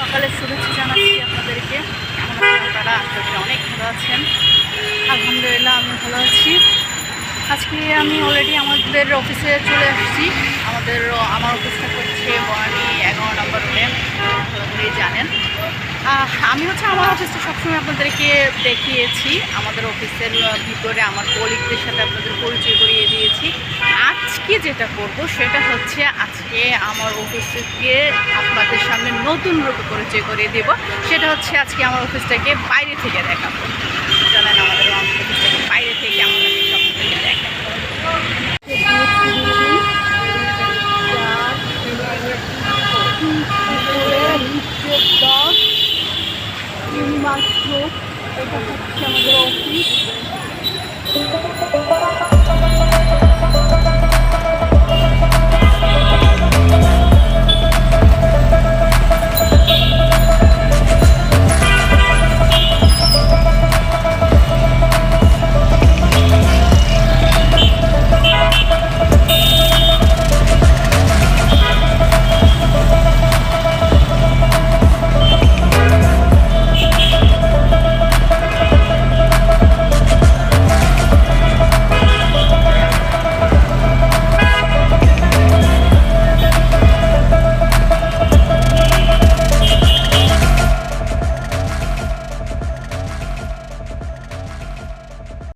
সকালের শুভেচ্ছা জানাচ্ছি আপনাদেরকে। কেমন আছেন আপনারা? আশা করি অনেক ভালো আছেন। আলহামদুলিল্লাহ আমি ভালো আছি। আজকে আমি অলরেডি আমাদের অফিসে চলে আসছি। আমার অফিসটা হচ্ছে বনানী 11 নম্বর রোডে, ভালো করেই জানেন। আমি হচ্ছে আমার অফিসটা সবসময় আপনাদেরকে দেখিয়েছি। আমাদের অফিসের ভিতরে আমার কলিগদের সাথে আপনাদের পরিচয় করিয়ে দিয়েছি। আজকে যেটা করব সেটা হচ্ছে আজকে আমার অফিসকে আপনাদের সামনে নতুন রূপে পরিচয় করিয়ে দেব। সেটা হচ্ছে আজকে আমার অফিসটাকে বাইরে থেকে দেখাবো। জানেন আমাদের অফিসটাকে বাইরে থেকে আমাদেরকে আপনাদেরকে দেখাবো। মাত্র এটা হচ্ছে আমাদের অফিস।